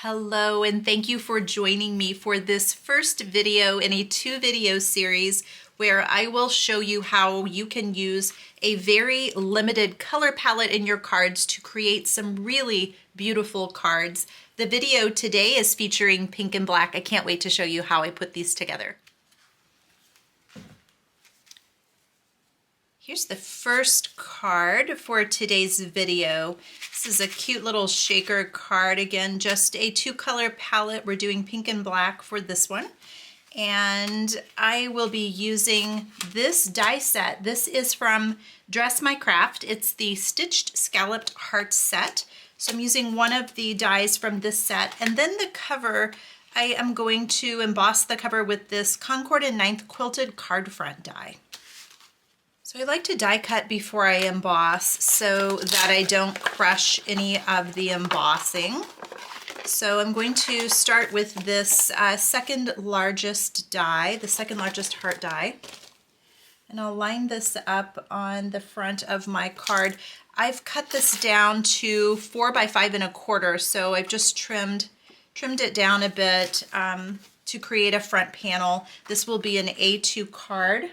Hello, and thank you for joining me for this first video in a 2-video series where I will show you how you can use a very limited color palette in your cards to create some really beautiful cards. The video today is featuring pink and black. I can't wait to show you how I put these together. Here's the first card for today's video. This is a cute little shaker card. Again, just a 2-color palette. We're doing pink and black for this one. And I will be using this die set. This is from Dress My Craft. It's the Stitched Scalloped Heart set. So I'm using one of the dies from this set. And then the cover, I am going to emboss the cover with this Concord and 9th quilted card front die. So I like to die cut before I emboss so that I don't crush any of the embossing. So I'm going to start with this second largest die, the second largest heart die. And I'll line this up on the front of my card. I've cut this down to 4 by 5 1/4, so I've just trimmed it down a bit to create a front panel. This will be an A2 card.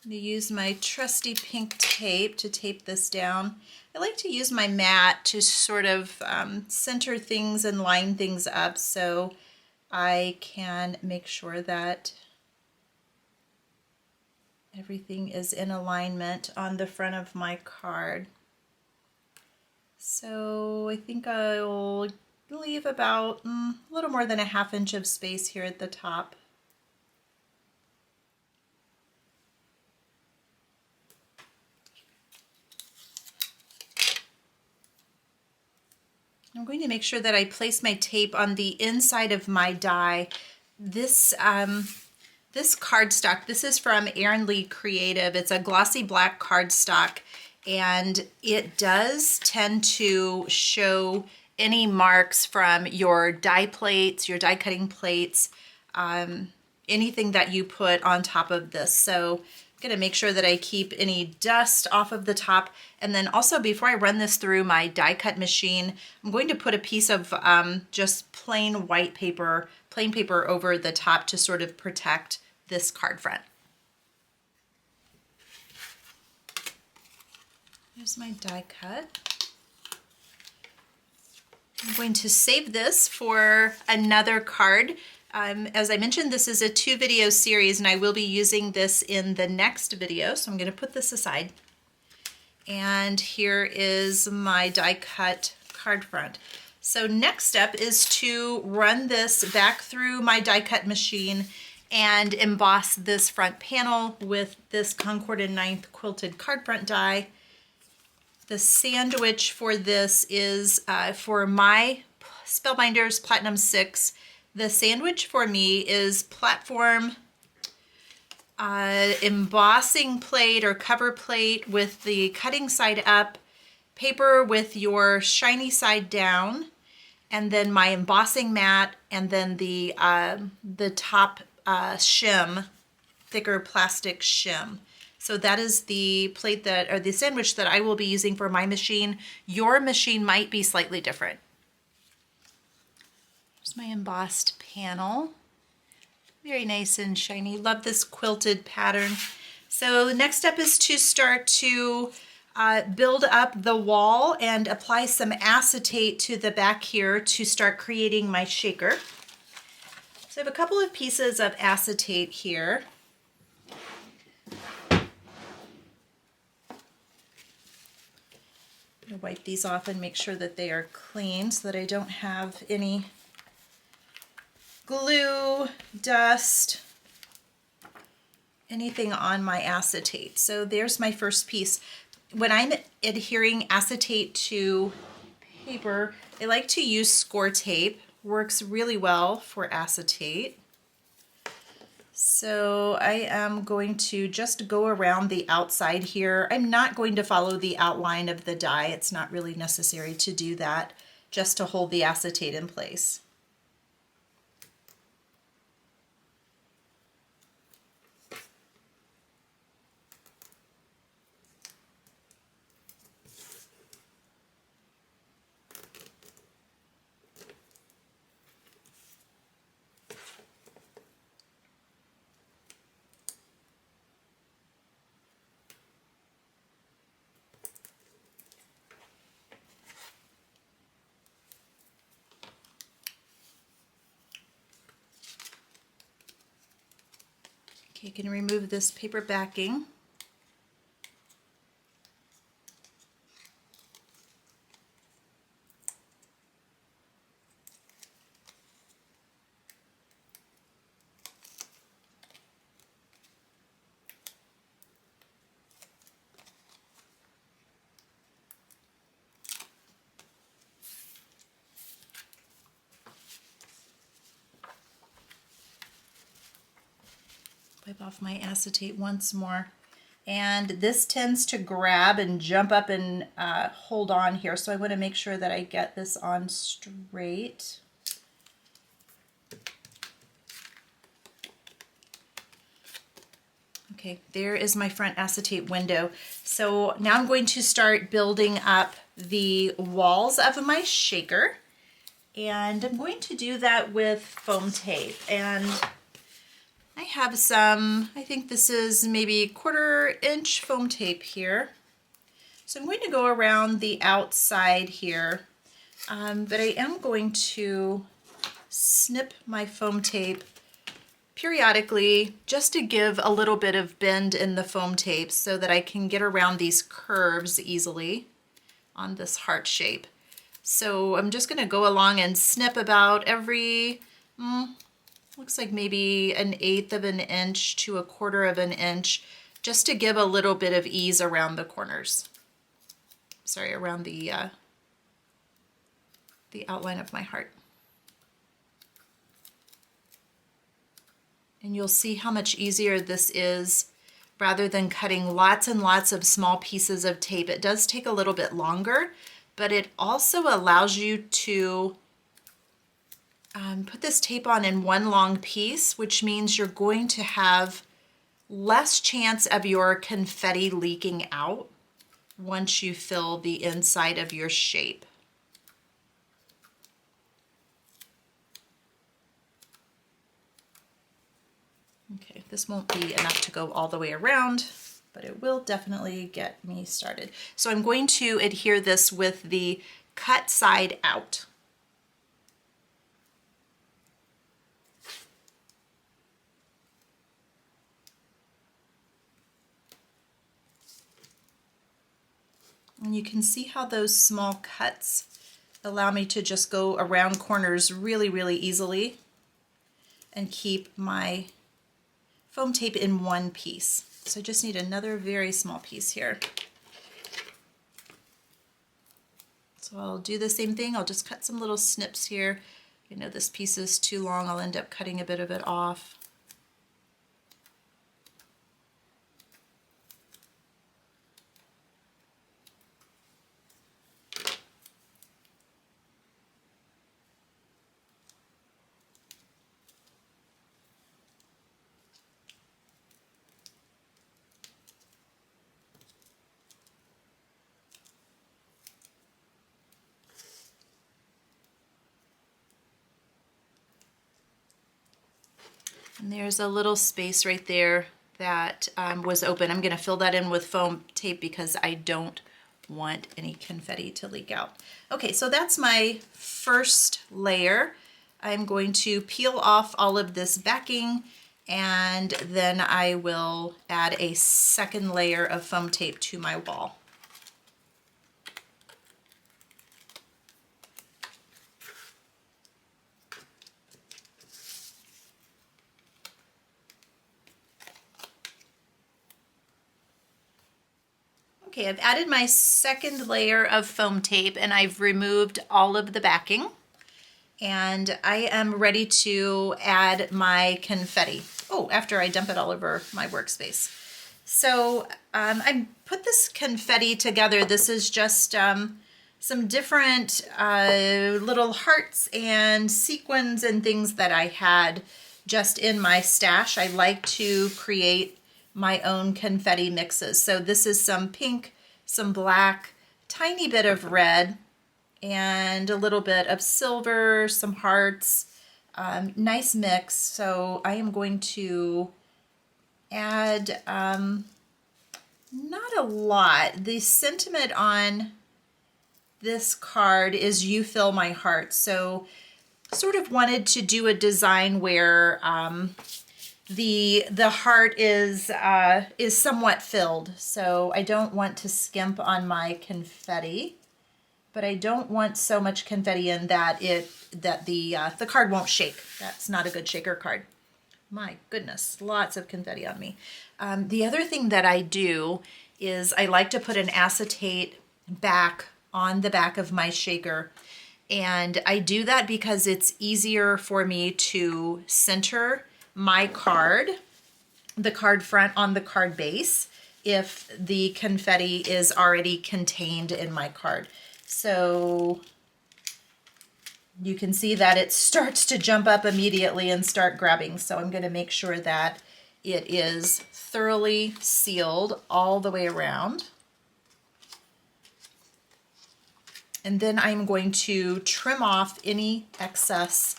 I'm going to use my trusty pink tape to tape this down. I like to use my mat to sort of center things and line things up so I can make sure that everything is in alignment on the front of my card. So I think I'll leave about a little more than a 1/2 inch of space here at the top. I'm going to make sure that I place my tape on the inside of my die. This cardstock, this is from Erin Lee Creative. It's a glossy black cardstock, and it does tend to show any marks from your die plates, your die cutting plates, anything that you put on top of this. So I'm going to make sure that I keep any dust off of the top. And then also, before I run this through my die cut machine, I'm going to put a piece of just plain white paper, plain paper over the top to sort of protect this card front. Here's my die cut. I'm going to save this for another card. As I mentioned, this is a 2-video series, and I will be using this in the next video, so I'm going to put this aside. And here is my die cut card front. So next step is to run this back through my die cut machine and emboss this front panel with this Concord and 9th quilted card front die. The sandwich for this is for my Spellbinders Platinum 6. The sandwich for me is platform embossing plate or cover plate with the cutting side up, paper with your shiny side down, and then my embossing mat, and then the top shim, thicker plastic shim. So that is the plate that, or the sandwich that I will be using for my machine. Your machine might be slightly different. Here's my embossed panel. Very nice and shiny. Love this quilted pattern. So the next step is to start to build up the wall and apply some acetate to the back here to start creating my shaker. So I have a couple of pieces of acetate here. I'm going to wipe these off and make sure that they are clean so that I don't have any glue, dust, anything on my acetate. So there's my first piece. When I'm adhering acetate to paper, I like to use score tape. Works really well for acetate. So I am going to just go around the outside here. I'm not going to follow the outline of the die. It's not really necessary to do that, just to hold the acetate in place. Okay, you can remove this paper backing. Wipe off my acetate once more. And this tends to grab and jump up and hold on here, so I want to make sure that I get this on straight. Okay, there is my front acetate window. So now I'm going to start building up the walls of my shaker, and I'm going to do that with foam tape. And I have some, I think this is maybe 1/4 inch foam tape here. So I'm going to go around the outside here, but I am going to snip my foam tape periodically just to give a little bit of bend in the foam tape so that I can get around these curves easily on this heart shape. So I'm just going to go along and snip about every, looks like maybe 1/8 of an inch to 1/4 of an inch, just to give a little bit of ease around the corners. Sorry, around the outline of my heart. And you'll see how much easier this is rather than cutting lots and lots of small pieces of tape. It does take a little bit longer, but it also allows you to put this tape on in one long piece, which means you're going to have less chance of your confetti leaking out once you fill the inside of your shape. Okay, this won't be enough to go all the way around, but it will definitely get me started. So I'm going to adhere this with the cut side out. And you can see how those small cuts allow me to just go around corners really, really easily and keep my foam tape in one piece. So I just need another very small piece here. So I'll do the same thing. I'll just cut some little snips here. You know, this piece is too long. I'll end up cutting a bit of it off. And there's a little space right there that was open. I'm going to fill that in with foam tape because I don't want any confetti to leak out. Okay, so that's my first layer. I'm going to peel off all of this backing, and then I will add a second layer of foam tape to my wall. Okay, I've added my second layer of foam tape and I've removed all of the backing, and I am ready to add my confetti. Oh, after I dump it all over my workspace. So I put this confetti together. This is just some different little hearts and sequins and things that I had just in my stash. I like to create my own confetti mixes. So this is some pink, some black, tiny bit of red, and a little bit of silver, some hearts, nice mix. So I am going to add not a lot. The sentiment on this card is "You Fill My Heart." So sort of wanted to do a design where the heart is somewhat filled, so I don't want to skimp on my confetti, but I don't want so much confetti in that the card won't shake. That's not a good shaker card. My goodness, lots of confetti on me. The other thing that I do is I like to put an acetate back on the back of my shaker. And I do that because it's easier for me to center my card, the card front on the card base, if the confetti is already contained in my card. So you can see that it starts to jump up immediately and start grabbing. So I'm going to make sure that it is thoroughly sealed all the way around. And then I'm going to trim off any excess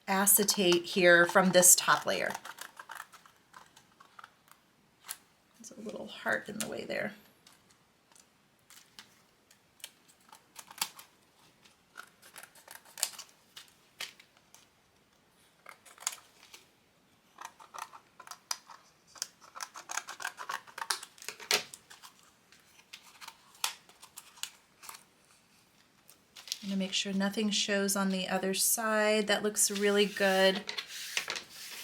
acetate here from this top layer. There's a little heart in the way there. I'm gonna make sure nothing shows on the other side. That looks really good.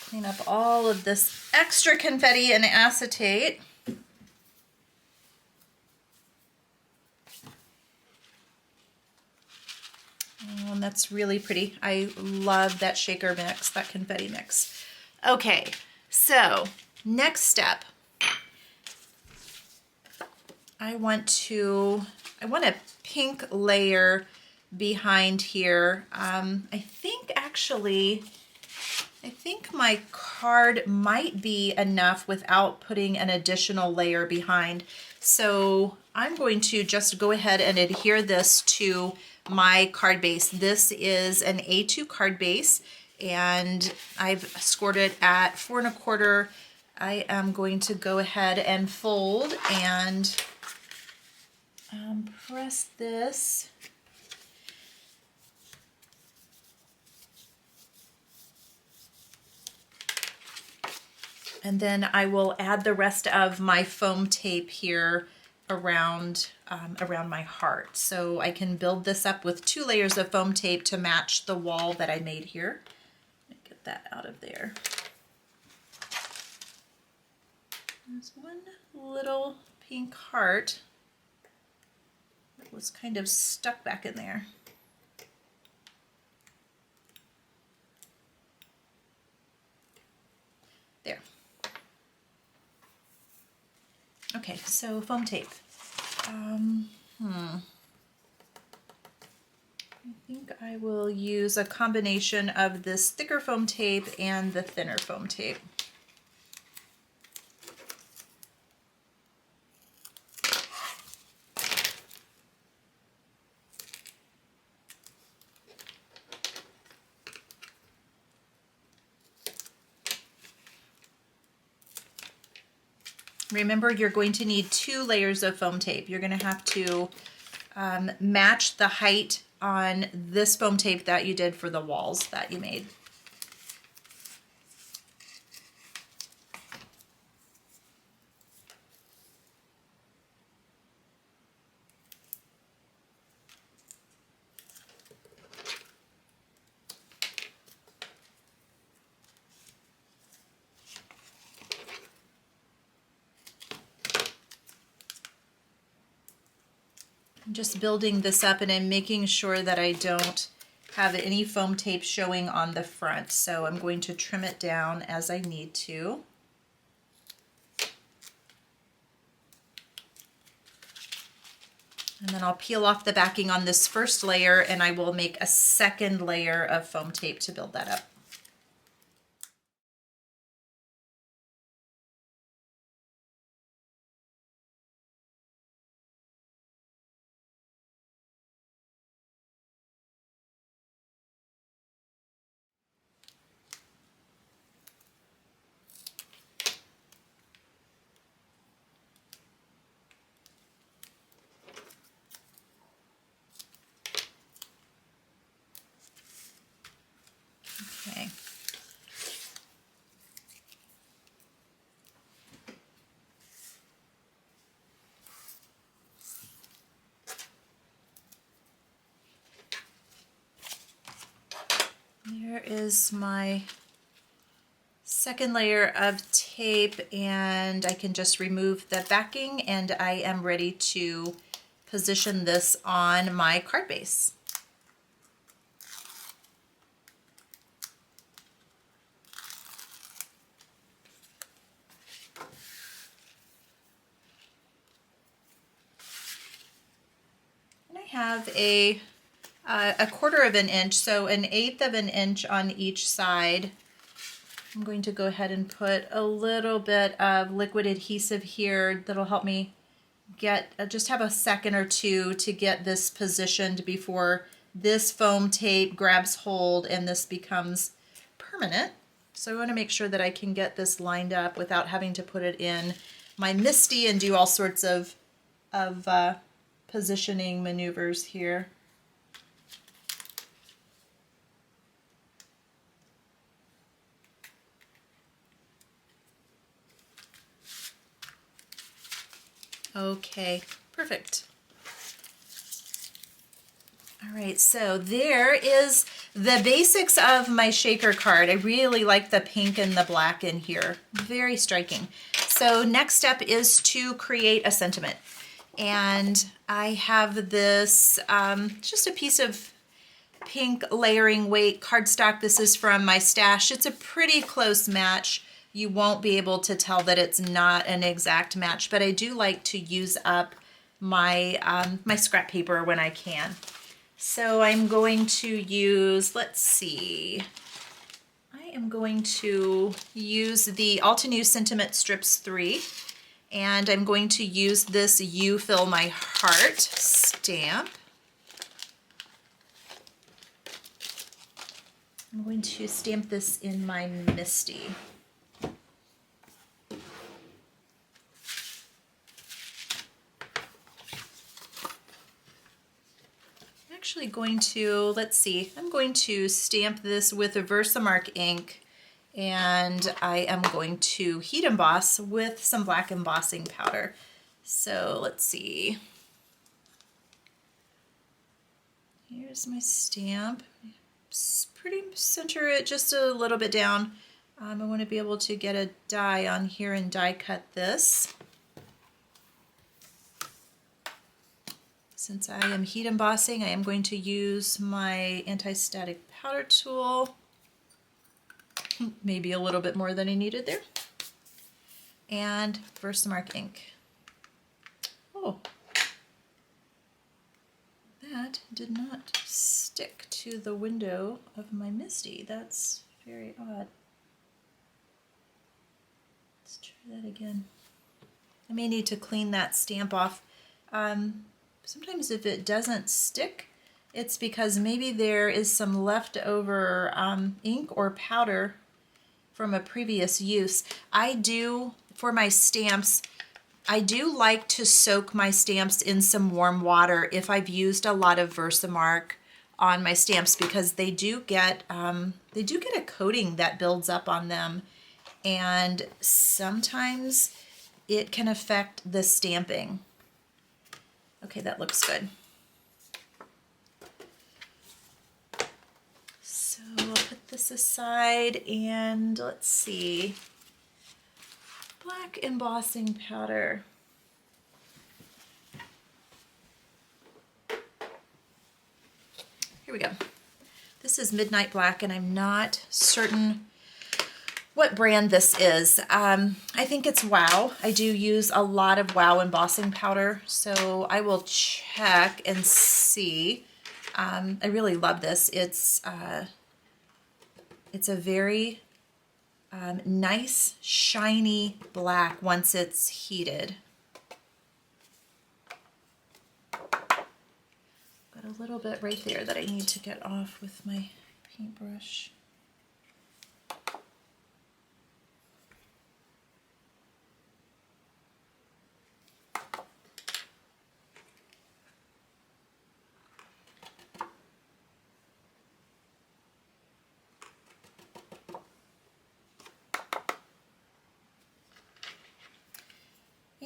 Clean up all of this extra confetti and acetate. Oh, and that's really pretty. I love that shaker mix, that confetti mix. Okay, so next step. I want a pink layer behind here. I think my card might be enough without putting an additional layer behind. So I'm going to just go ahead and adhere this to my card base. This is an A2 card base and I've scored it at 4 1/4. I am going to go ahead and fold and press this. And then I will add the rest of my foam tape here around my heart. So I can build this up with 2 layers of foam tape to match the wall that I made here. Get that out of there. There's one little pink heart that was kind of stuck back in there. There. Okay, so foam tape. I think I will use a combination of this thicker foam tape and the thinner foam tape. Remember, you're going to need 2 layers of foam tape. You're going to have to match the height on this foam tape that you did for the walls that you made. I'm just building this up and I'm making sure that I don't have any foam tape showing on the front. So I'm going to trim it down as I need to. And then I'll peel off the backing on this first layer and I will make a second layer of foam tape to build that up. There is my second layer of tape, and I can just remove the backing, and I am ready to position this on my card base. And I have a 1/4 of an inch, so 1/8 of an inch on each side. I'm going to go ahead and put a little bit of liquid adhesive here that'll help me get, just have a second or two to get this positioned before this foam tape grabs hold and this becomes permanent. So I want to make sure that I can get this lined up without having to put it in my MISTI and do all sorts of positioning maneuvers here. Okay, perfect. All right, so there is the basics of my shaker card. I really like the pink and the black in here, very striking. So next step is to create a sentiment. And I have this, just a piece of pink layering weight cardstock. This is from my stash. It's a pretty close match. You won't be able to tell that it's not an exact match, but I do like to use up my, my scrap paper when I can. So I'm going to use, let's see, I am going to use the Altenew Sentiment Strips 3, and I'm going to use this You Fill My Heart stamp. I'm going to stamp this in my MISTI. Actually going to, let's see, I'm going to stamp this with a Versamark ink, and I am going to heat emboss with some black embossing powder. So let's see. Here's my stamp. Pretty center it just a little bit down. I want to be able to get a die on here and die cut this. Since I am heat embossing, I am going to use my anti-static powder tool. Maybe a little bit more than I needed there. And Versamark ink. Oh, that did not stick to the window of my MISTI. That's very odd. Let's try that again. I may need to clean that stamp off. Sometimes if it doesn't stick, it's because maybe there is some leftover ink or powder from a previous use. I do, for my stamps, I do like to soak my stamps in some warm water if I've used a lot of Versamark on my stamps, because they do get a coating that builds up on them, and sometimes it can affect the stamping. Okay, that looks good. So I'll put this aside, and let's see. Black embossing powder. Here we go. This is Midnight Black, and I'm not certain what brand this is. I think it's Wow. I do use a lot of Wow embossing powder, so I will check and see. I really love this. It's a very nice, shiny black once it's heated. Got a little bit right there that I need to get off with my paintbrush.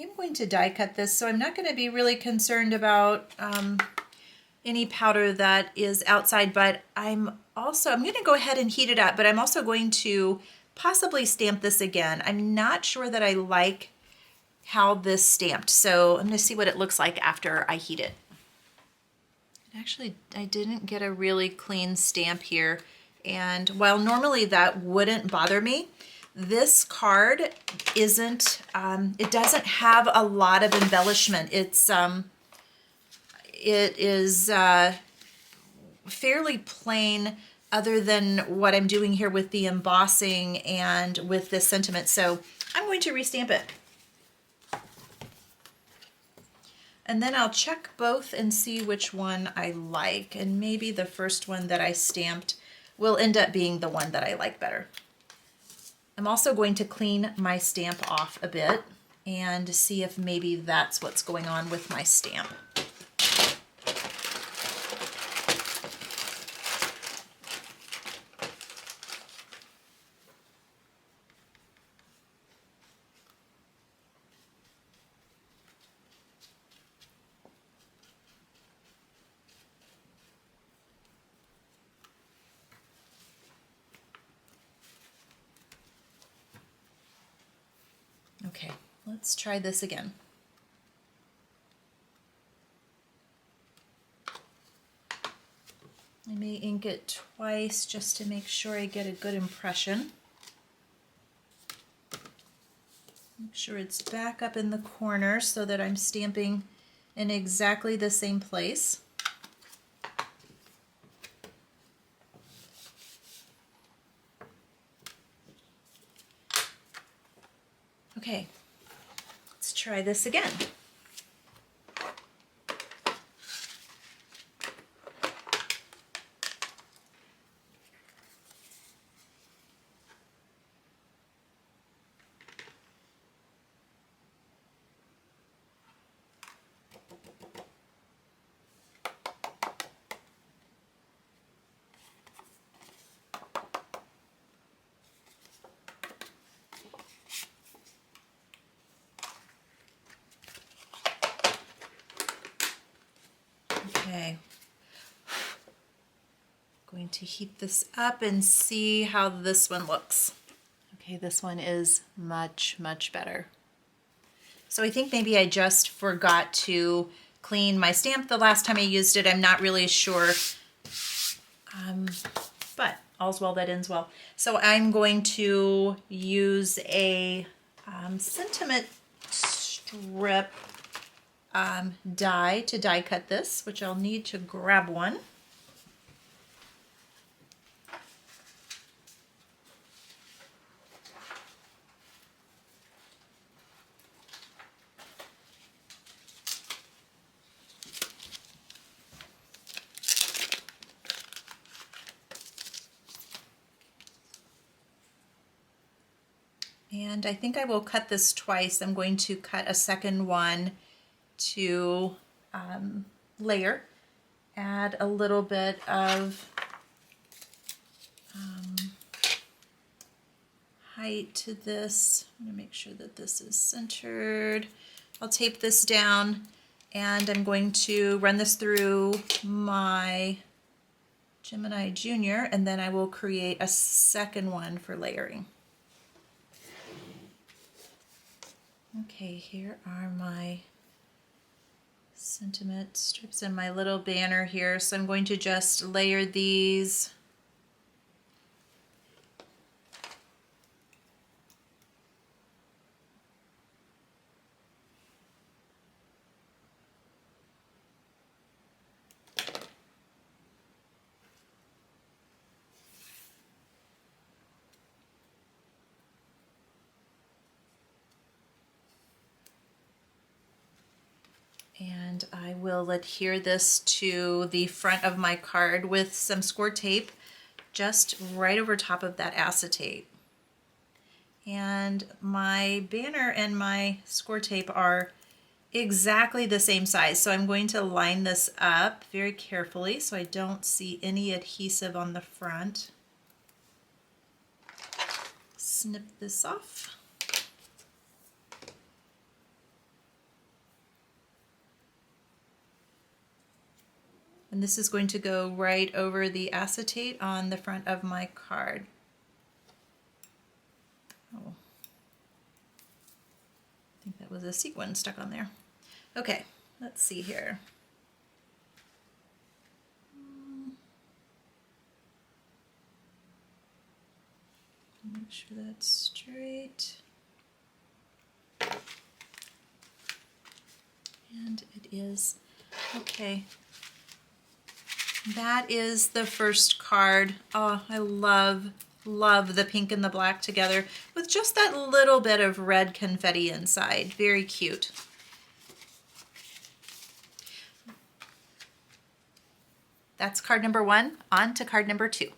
I'm going to die cut this, so I'm not going to be really concerned about any powder that is outside, but I'm going to go ahead and heat it up, but I'm also going to possibly stamp this again. I'm not sure that I like how this stamped, so I'm going to see what it looks like after I heat it. Actually, I didn't get a really clean stamp here, and while normally that wouldn't bother me, this card isn't, it doesn't have a lot of embellishment. It is fairly plain other than what I'm doing here with the embossing and with this sentiment. So I'm going to restamp it. And then I'll check both and see which one I like. And maybe the first one that I stamped will end up being the one that I like better. I'm also going to clean my stamp off a bit and see if maybe that's what's going on with my stamp. Okay, let's try this again. I may ink it twice just to make sure I get a good impression. Make sure it's back up in the corner so that I'm stamping in exactly the same place. Okay, let's try this again. Okay, going to heat this up and see how this one looks. Okay, this one is much, much better. So I think maybe I just forgot to clean my stamp the last time I used it. I'm not really sure, but all's well that ends well. So I'm going to use a sentiment strip die to die cut this, which I'll need to grab one. And I think I will cut this twice. I'm going to cut a second one to layer, add a little bit of height to this. I'm going to make sure that this is centered. I'll tape this down and I'm going to run this through my Gemini Junior, and then I will create a second one for layering. Okay, here are my sentiment strips and my little banner here. So I'm going to just layer these. And I will adhere this to the front of my card with some score tape just right over top of that acetate. And my banner and my score tape are exactly the same size. So I'm going to line this up very carefully so I don't see any adhesive on the front. Snip this off. And And this is going to go right over the acetate on the front of my card. Oh, I think that was a sequin stuck on there. Okay, let's see here. Make sure that's straight. And it is. Okay. That is the first card. Oh, I love the pink and the black together with just that little bit of red confetti inside. Very cute. That's card number 1. On to card number 2.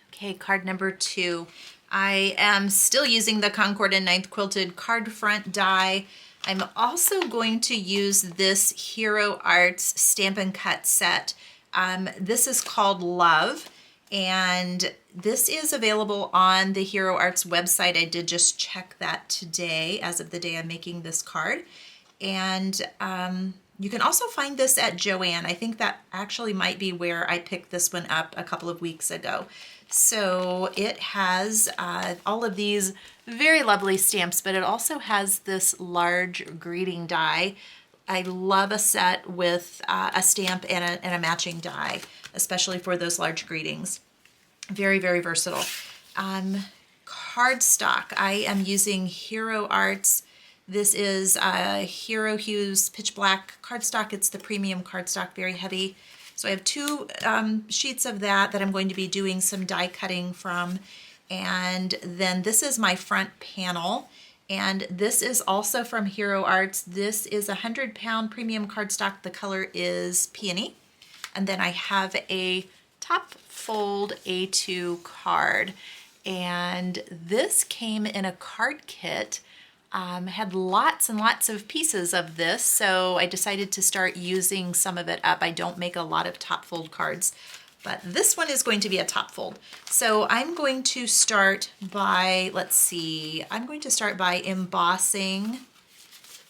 Okay, card number 2. I am still using the Concord and 9th quilted card front die. I'm also going to use this Hero Arts Stampin' Cut set. This is called Love, and this is available on the Hero Arts website. I did just check that today, as of the day I'm making this card. And you can also find this at Joann. I think that actually might be where I picked this one up a couple of weeks ago. So it has all of these very lovely stamps, but it also has this large greeting die. I love a set with a stamp and a matching die, especially for those large greetings. Very, very versatile. Cardstock. I am using Hero Arts. This is Hero Hues Pitch Black cardstock. It's the premium cardstock, very heavy. So I have 2 sheets of that I'm going to be doing some die cutting from. And then this is my front panel. And this is also from Hero Arts. This is a 100-pound premium cardstock. The color is peony. And then I have a top fold A2 card. And this came in a card kit. Had lots and lots of pieces of this, so I decided to start using some of it up. I don't make a lot of top fold cards, but this one is going to be a top fold. So I'm going to start by, let's see, I'm going to start by embossing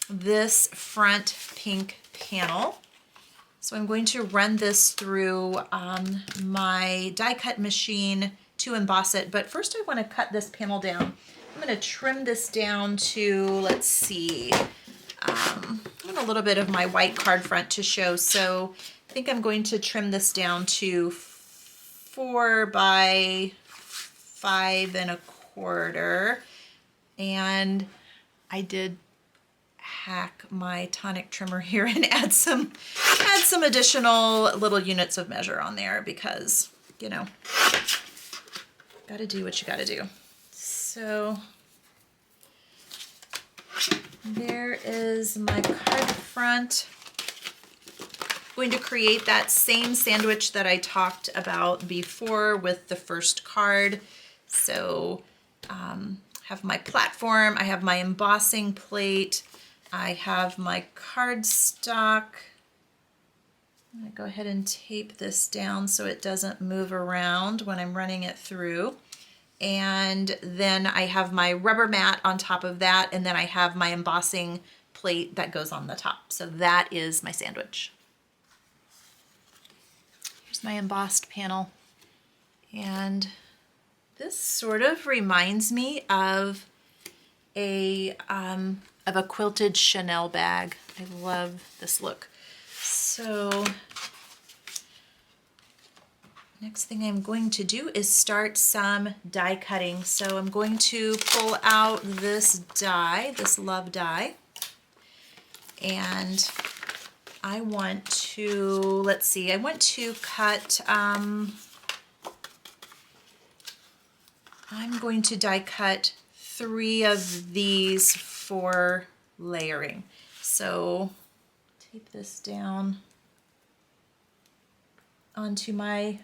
this front pink panel. So I'm going to run this through my die cut machine to emboss it, but first I want to cut this panel down. I'm going to trim this down to, let's see, I want a little bit of my white card front to show, so I think I'm going to trim this down to 4 by 5 1/4. And I did hack my tonic trimmer here and add some additional little units of measure on there because, you know, gotta do what you gotta do. So there is my card front. I'm going to create that same sandwich that I talked about before with the first card. So have my platform, I have my embossing plate, I have my cardstock. I'm going to go ahead and tape this down so it doesn't move around when I'm running it through. And then I have my rubber mat on top of that, and then I have my embossing plate that goes on the top. So that is my sandwich. Here's my embossed panel. And this sort of reminds me of a quilted Chanel bag. I love this look. So next thing I'm going to do is start some die cutting. So I'm going to pull out this die, this Love die, and I want to, let's see, I want to cut, I'm going to die cut 3 of these for layering. So tape this down onto my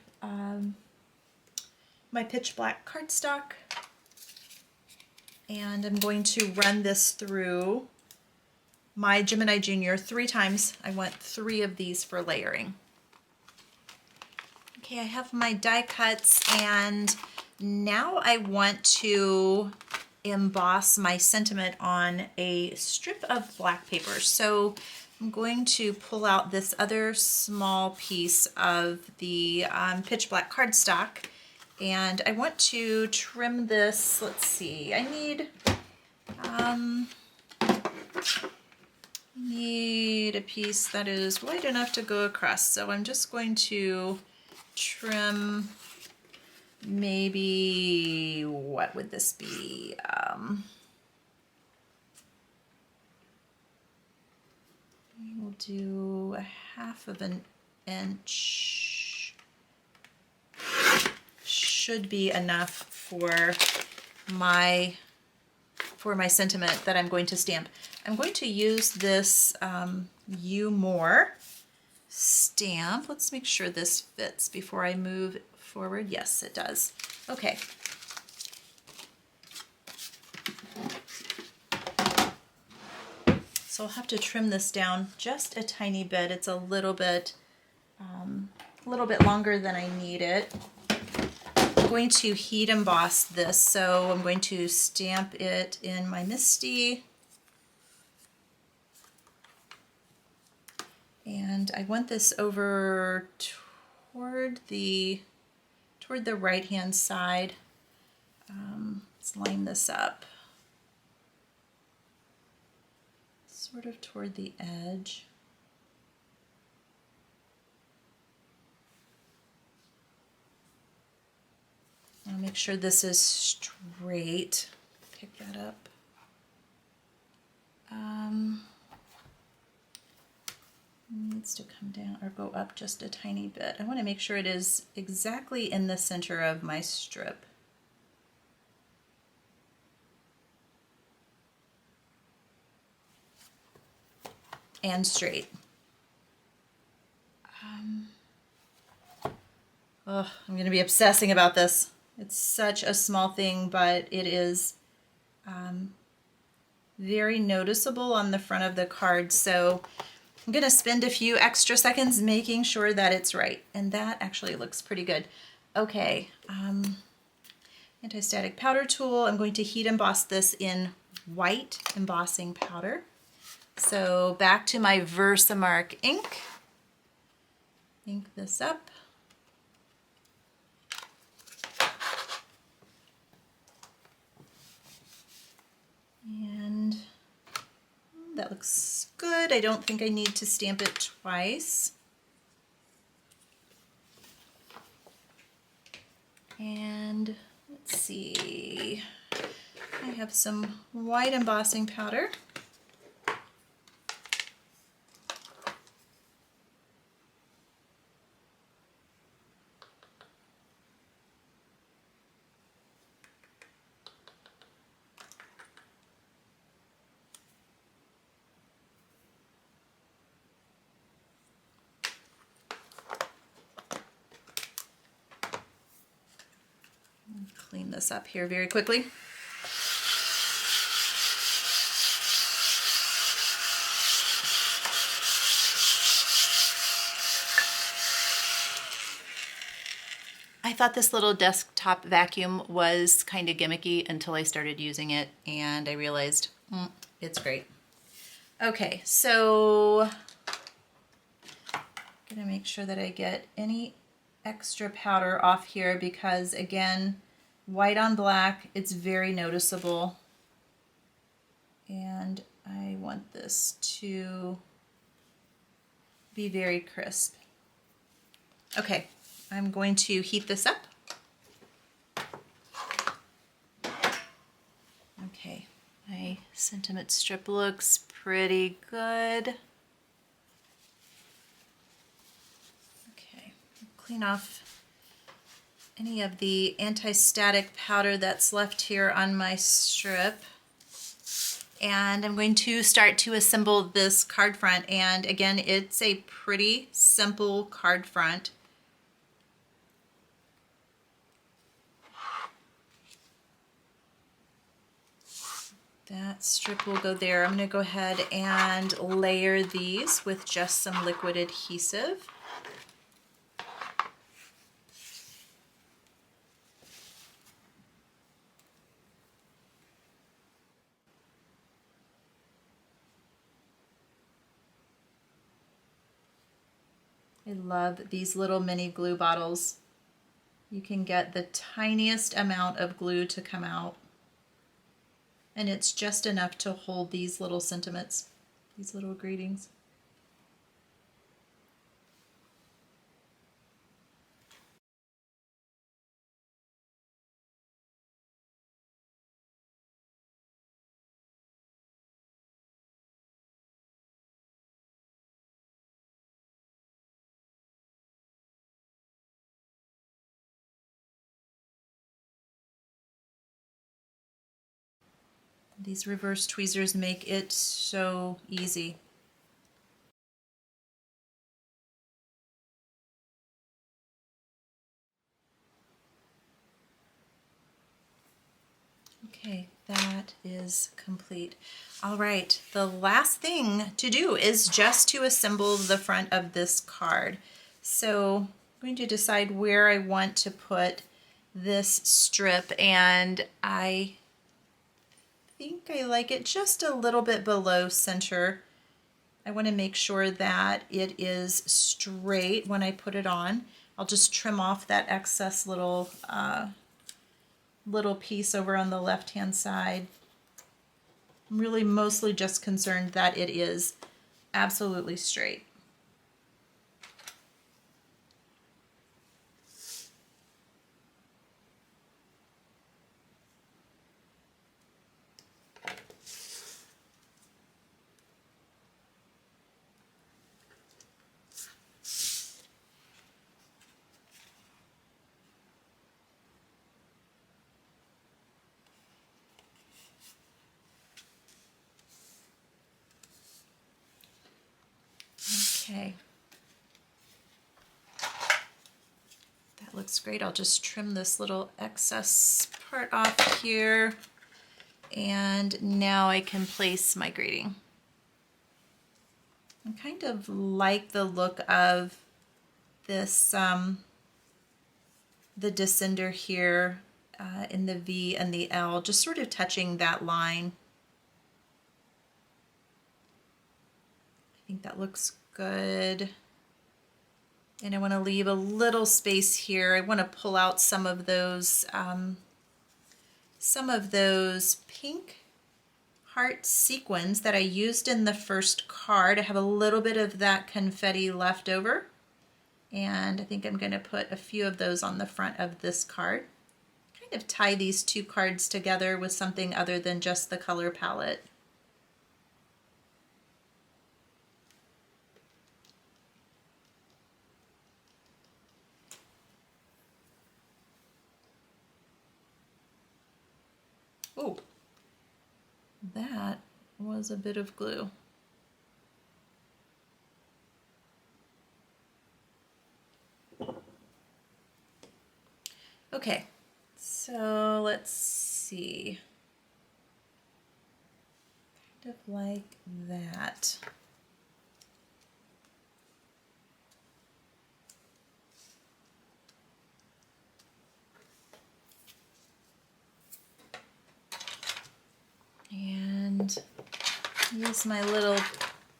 my pitch black cardstock, and I'm going to run this through my Gemini Junior 3 times. I want 3 of these for layering. Okay, I have my die cuts, and now I want to emboss my sentiment on a strip of black paper. So I'm going to pull out this other small piece of the pitch black cardstock, and I want to trim this. Let's see, I need a piece that is wide enough to go across, so I'm just going to trim maybe, what would this be? We'll do a 1/2 inch. Should be enough for my sentiment that I'm going to stamp. I'm going to use this You More stamp. Let's make sure this fits before I move forward. Yes, it does. Okay. So I'll have to trim this down just a tiny bit. It's a little bit longer than I need it. I'm going to heat emboss this, so I'm going to stamp it in my MISTI. And I want this over toward the right hand side. Let's line this up. Sort of toward the edge. I'll make sure this is straight. Pick that up. Needs to come down or go up just a tiny bit. I want to make sure it is exactly in the center of my strip. And straight. I'm going to be obsessing about this. It's such a small thing, but it is very noticeable on the front of the card. So I'm going to spend a few extra seconds making sure that it's right. And that actually looks pretty good. Okay, anti-static powder tool. I'm going to heat emboss this in white embossing powder. So back to my Versamark ink. Ink this up. And that looks good. I don't think I need to stamp it twice. And let's see, I have some white embossing powder. Clean this up here very quickly. I thought this little desktop vacuum was kind of gimmicky until I started using it, and I realized it's great. Okay, so I'm gonna make sure that I get any extra powder off here because, again, white on black, it's very noticeable. And I want this to be very crisp. Okay, I'm going to heat this up. Okay, my sentiment strip looks pretty good. Okay, clean off any of the anti-static powder that's left here on my strip. And I'm going to start to assemble this card front. And again, it's a pretty simple card front. That strip will go there. I'm going to go ahead and layer these with just some liquid adhesive. I love these little mini glue bottles. You can get the tiniest amount of glue to come out, and it's just enough to hold these little sentiments, these little greetings. These reverse tweezers make it so easy. Okay, that is complete. All right, the last thing to do is just to assemble the front of this card. So I'm going to decide where I want to put this strip, and I think I like it just a little bit below center. I want to make sure that it is straight when I put it on. I'll just trim off that excess little piece over on the left hand side. I'm really mostly just concerned that it is absolutely straight. Okay. That looks great. I'll just trim this little excess part off here. And now I can place my grating. I kind of like the look of this, the descender here in the V and the L, just sort of touching that line. I think that looks good. And I want to leave a little space here. I want to pull out some of those pink heart sequins that I used in the first card. I have a little bit of that confetti left over, and I think I'm going to put a few of those on the front of this card. Kind of tie these two cards together with something other than just the color palette. Oh, that was a bit of glue. Okay, so let's see. Kind of like that. And use my little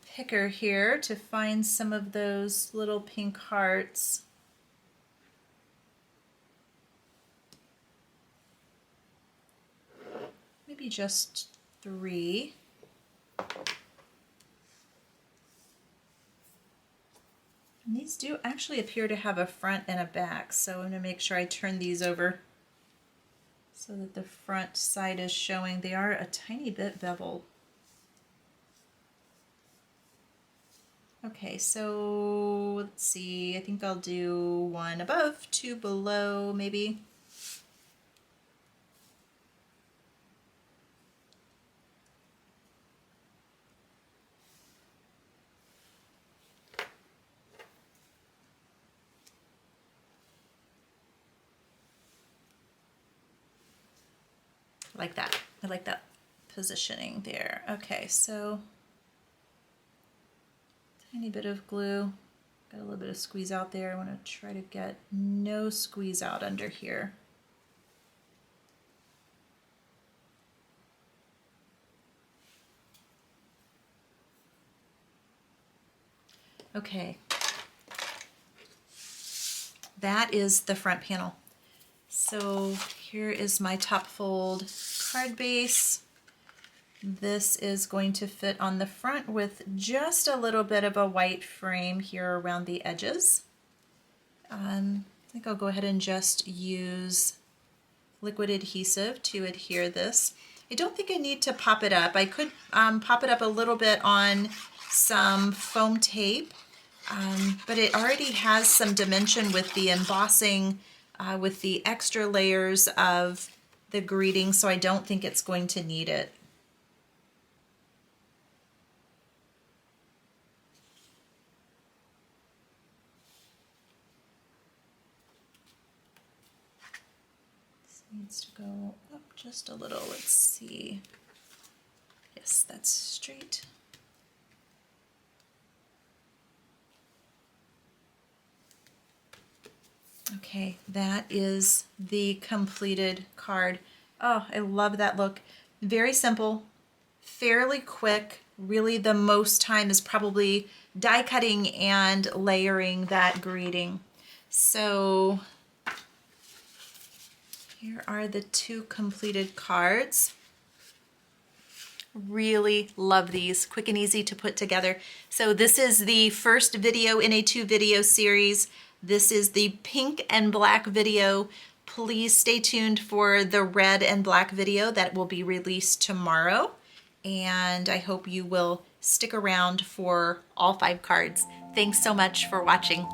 picker here to find some of those little pink hearts. Maybe just 3. And these do actually appear to have a front and a back, so I'm going to make sure I turn these over so that the front side is showing. They are a tiny bit beveled. Okay, so let's see, I think I'll do 1 above, 2 below, maybe. Like that. I like that positioning there. Okay, so tiny bit of glue. Got a little bit of squeeze out there. I want to try to get no squeeze out under here. Okay, that is the front panel. So here is my top fold card base. This is going to fit on the front with just a little bit of a white frame here around the edges. I think I'll go ahead and just use liquid adhesive to adhere this. I don't think I need to pop it up. I could pop it up a little bit on some foam tape, but it already has some dimension with the embossing, with the extra layers of the greeting, so I don't think it's going to need it. Needs to go up just a little. Let's see. Yes, that's straight. Okay, that is the completed card. Oh, I love that look. Very simple, fairly quick. Really the most time is probably die cutting and layering that greeting. So here are the two completed cards. Really love these, quick and easy to put together. So this is the first video in a 2-video series. This is the pink and black video. Please stay tuned for the red and black video that will be released tomorrow. And I hope you will stick around for all 5 cards. Thanks so much for watching.